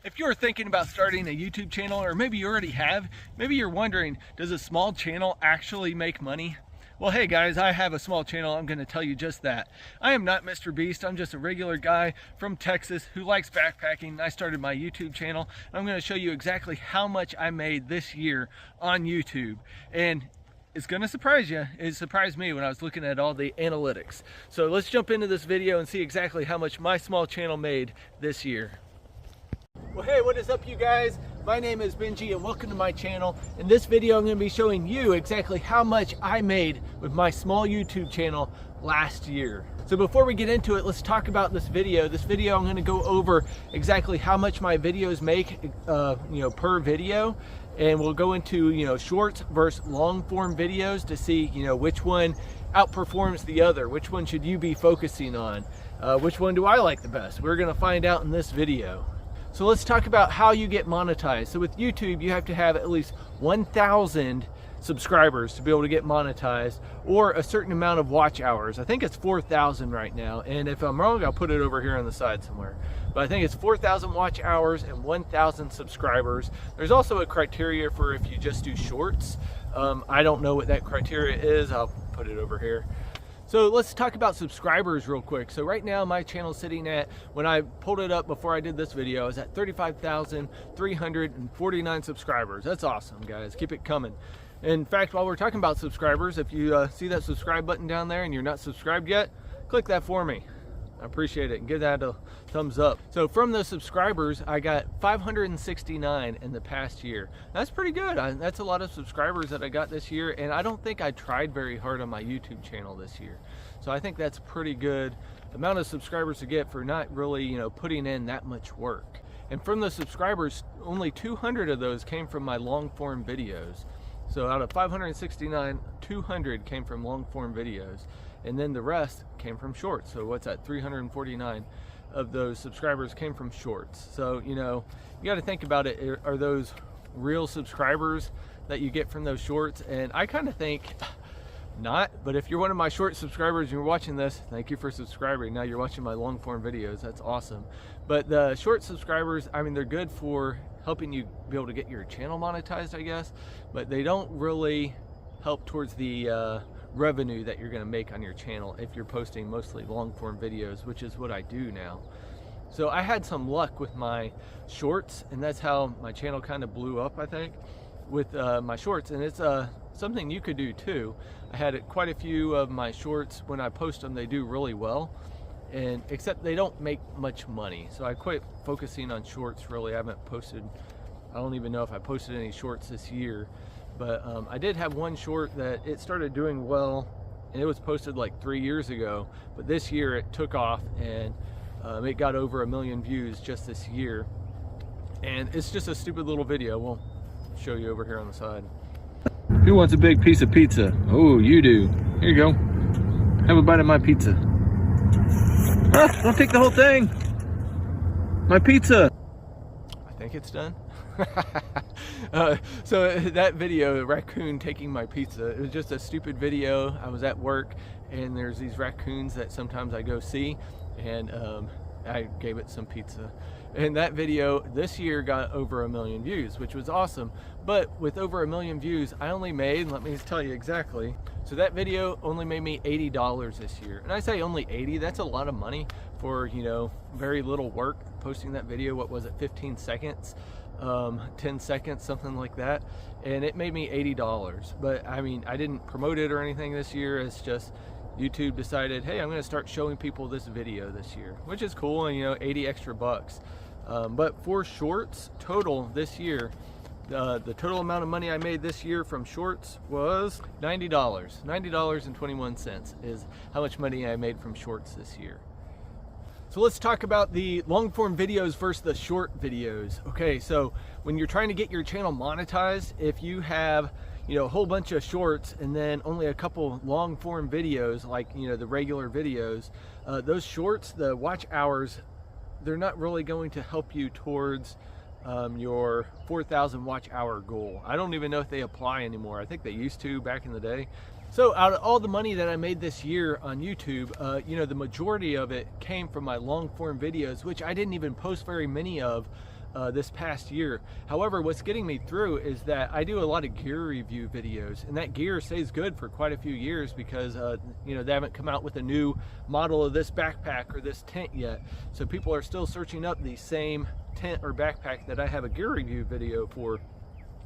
If you're thinking about starting a YouTube channel, or maybe you already have, maybe you're wondering, does a small channel actually make money? Well, hey guys, I have a small channel. I'm going to tell you just that. I am not Mr. Beast. I'm just a regular guy from Texas who likes backpacking. I started my YouTube channel, and I'm going to show you exactly how much I made this year on YouTube. And it's going to surprise you. It surprised me when I was looking at all the analytics. So let's jump into this video and see exactly how much my small channel made this year. Well, hey, what is up, you guys? My name is Benji and welcome to my channel. In this video, I'm going to be showing you exactly how much I made with my small YouTube channel last year. So before we get into it, let's talk about this video. This video, I'm going to go over exactly how much my videos make, per video. And we'll go into, shorts versus long form videos to see, which one outperforms the other. Which one should you be focusing on? Which one do I like the best? We're going to find out in this video. So let's talk about how you get monetized. So with YouTube, you have to have at least 1,000 subscribers to be able to get monetized, or a certain amount of watch hours. I think it's 4,000 right now, and if I'm wrong, I'll put it over here on the side somewhere. But I think it's 4,000 watch hours and 1,000 subscribers. There's also a criteria for if you just do shorts. I don't know what that criteria is. I'll put it over here. So let's talk about subscribers real quick. So right now my channel's sitting at, when I pulled it up before I did this video, I was at 35,349 subscribers. That's awesome, guys. Keep it coming. In fact, while we're talking about subscribers, if you see that subscribe button down there and you're not subscribed yet, click that for me. I appreciate it, and give that a thumbs up. So from those subscribers, I got 569 in the past year. That's pretty good. That's a lot of subscribers that I got this year, and I don't think I tried very hard on my YouTube channel this year. So I think that's pretty good amount of subscribers to get for not really, putting in that much work. And from those subscribers, only 200 of those came from my long form videos. So out of 569, 200 came from long form videos. And then the rest came from shorts. So what's that? 349 of those subscribers came from shorts. So, you got to think about it. Are those real subscribers that you get from those shorts? And I kind of think not, but if you're one of my short subscribers and you're watching this, thank you for subscribing. Now you're watching my long form videos. That's awesome. But the short subscribers, I mean, they're good for helping you be able to get your channel monetized, I guess, but they don't really help towards the revenue that you're going to make on your channel if you're posting mostly long form videos, which is what I do now. So I had some luck with my shorts, and that's how my channel kind of blew up, I think, with my shorts. And it's something you could do too. I had quite a few of my shorts, when I post them, they do really well, and except they don't make much money. So I quit focusing on shorts, really. I don't even know if I posted any shorts this year. But I did have one short that it started doing well, and it was posted like 3 years ago, but this year it took off, and it got over 1 million views just this year. And it's just a stupid little video. We'll show you over here on the side. Who wants a big piece of pizza? Oh, you do. Here you go. Have a bite of my pizza. Ah, don't take the whole thing. My pizza. I think it's done. So that video, the raccoon taking my pizza, it was just a stupid video. I was at work, and there's these raccoons that sometimes I go see, and I gave it some pizza. And that video this year got over 1 million views, which was awesome. But with over 1 million views, I only made, let me tell you exactly, so that video only made me $80 this year. And I say only 80, that's a lot of money for, very little work posting that video. What was it, 15 seconds? 10 seconds, something like that, and it made me $80. But I mean, I didn't promote it or anything this year. It's just YouTube decided, hey, I'm going to start showing people this video this year, which is cool, and 80 extra bucks. But for shorts total this year, the total amount of money I made this year from shorts was $90. $90.21 is how much money I made from shorts this year. So let's talk about the long form videos versus the short videos. Okay, so when you're trying to get your channel monetized, if you have, a whole bunch of shorts and then only a couple long form videos, like, the regular videos, those shorts, the watch hours, they're not really going to help you towards your 4,000 watch hour goal. I don't even know if they apply anymore. I think they used to back in the day. So out of all the money that I made this year on YouTube, the majority of it came from my long form videos, which I didn't even post very many of this past year. However, what's getting me through is that I do a lot of gear review videos, and that gear stays good for quite a few years because you know, they haven't come out with a new model of this backpack or this tent yet. So people are still searching up the same tent or backpack that I have a gear review video for.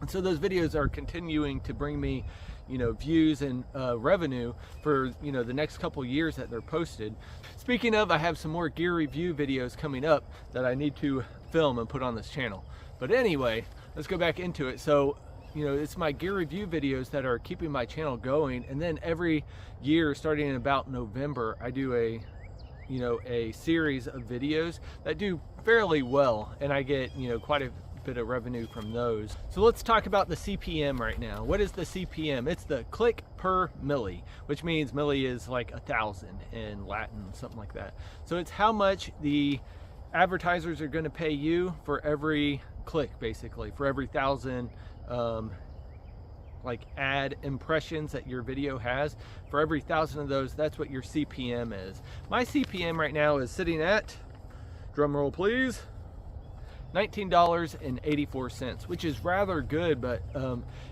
And so those videos are continuing to bring me, you know, views and revenue for, you know, the next couple years that they're posted. Speaking of, I have some more gear review videos coming up that I need to film and put on this channel. But anyway, let's go back into it. So, you know, it's my gear review videos that are keeping my channel going. And then every year, starting in about November, I do a series of videos that do fairly well, and I get, you know, quite a bit of revenue from those. So let's talk about the CPM right now. What is the CPM? It's the click per milli, which means milli is like 1,000 in Latin, something like that. So it's how much the advertisers are going to pay you for every click, basically, for every 1,000 like ad impressions that your video has. For every 1,000 of those, that's what your CPM is. My CPM right now is sitting at, drum roll please, $19.84, which is rather good. But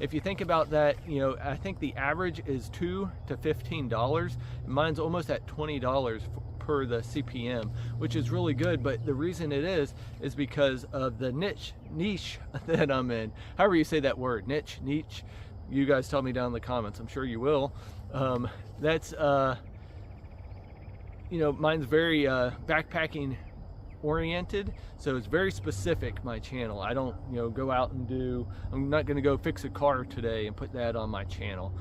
if you think about that, you know, I think the average is $2 to $15. Mine's almost at $20 per the CPM, which is really good. But the reason it is because of the niche that I'm in. However you say that word, niche. You guys tell me down in the comments. I'm sure you will. That's you know, mine's very backpacking oriented, so it's very specific, my channel. I don't, you know, go out and do, I'm not going to go fix a car today and put that on my channel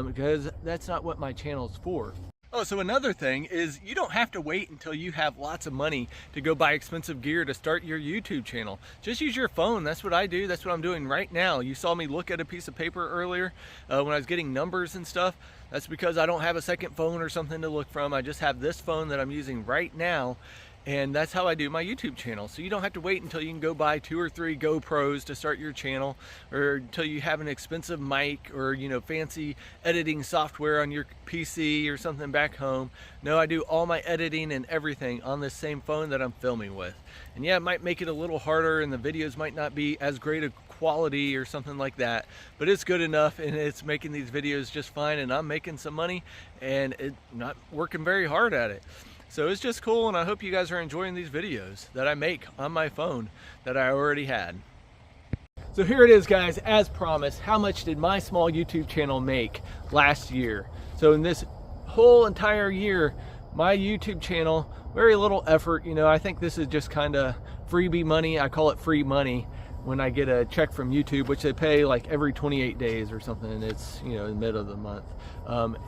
because that's not what my channel's for. Oh, so another thing is you don't have to wait until you have lots of money to go buy expensive gear to start your YouTube channel. Just use your phone. That's what I do. That's what I'm doing right now. You saw me look at a piece of paper earlier when I was getting numbers and stuff. That's because I don't have a second phone or something to look from. I just have this phone that I'm using right now. And that's how I do my YouTube channel. So you don't have to wait until you can go buy 2 or 3 GoPros to start your channel, or until you have an expensive mic or, you know, fancy editing software on your PC or something back home. No, I do all my editing and everything on this same phone that I'm filming with. And yeah, it might make it a little harder and the videos might not be as great a quality or something like that, but it's good enough and it's making these videos just fine, and I'm making some money and not working very hard at it. So it's just cool, and I hope you guys are enjoying these videos that I make on my phone that I already had. So here it is, guys, as promised. How much did my small YouTube channel make last year? So in this whole entire year, my YouTube channel, very little effort. You know, I think this is just kind of freebie money. I call it free money when I get a check from YouTube, which they pay like every 28 days or something, and it's, you know, in the middle of the month.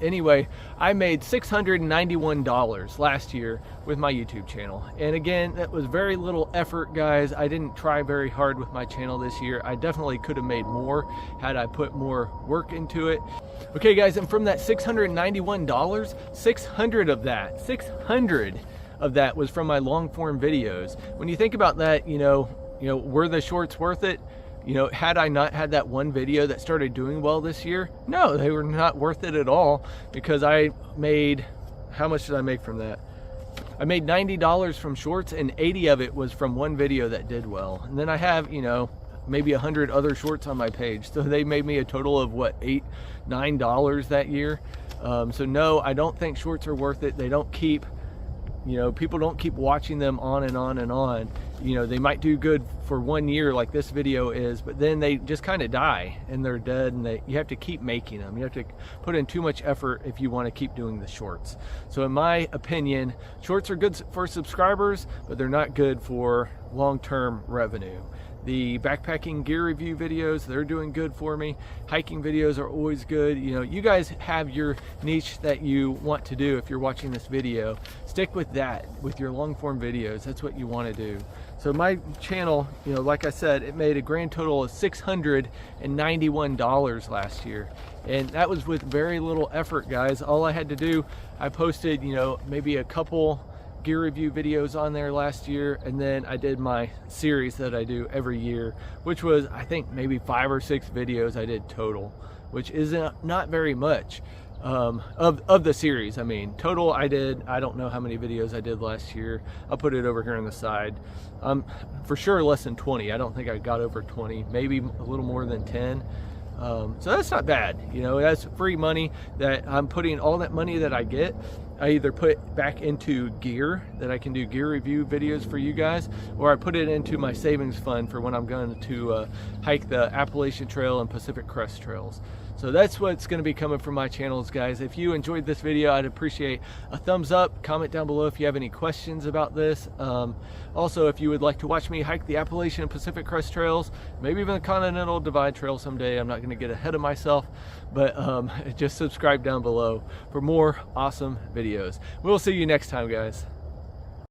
Anyway, I made $691 last year with my YouTube channel. And again, that was very little effort, guys. I didn't try very hard with my channel this year. I definitely could have made more had I put more work into it. Okay, guys, and from that $691, 600 of that was from my long form videos. When you think about that, you know, were the shorts worth it? You know, had I not had that one video that started doing well this year, no, they were not worth it at all, because I made, how much did I make from that? I made $90 from shorts, and 80 of it was from one video that did well. And then I have, you know, maybe 100 other shorts on my page. So they made me a total of what, $8, $9 that year. So no, I don't think shorts are worth it. They don't keep, you know, people don't keep watching them on and on and on. You know, they might do good for 1 year like this video is, but then they just kind of die and they're dead, and you have to keep making them. You have to put in too much effort if you want to keep doing the shorts. So in my opinion, shorts are good for subscribers, but they're not good for long-term revenue. The backpacking gear review videos, they're doing good for me. Hiking videos are always good. You know, you guys have your niche that you want to do. If you're watching this video, stick with that, with your long form videos. That's what you want to do. So my channel, you know, like I said, it made a grand total of $691 last year. And that was with very little effort, guys. All I had to do, I posted, you know, maybe a couple gear review videos on there last year, and then I did my series that I do every year, which was, I think, maybe 5 or 6 videos I did total, which is not very much. of the series. I mean, total I don't know how many videos I did last year. I'll put it over here on the side. For sure less than 20. I don't think I got over 20, maybe a little more than 10. So that's not bad. You know, that's free money that I'm putting. All that money that I get, I either put back into gear that I can do gear review videos for you guys, or I put it into my savings fund for when I'm going to hike the Appalachian Trail and Pacific Crest Trails. So that's what's going to be coming from my channels, guys. If you enjoyed this video, I'd appreciate a thumbs up. Comment down below if you have any questions about this. Also, if you would like to watch me hike the Appalachian and Pacific Crest Trails, maybe even the Continental Divide Trail someday, I'm not going to get ahead of myself, but just subscribe down below for more awesome videos. We'll see you next time, guys.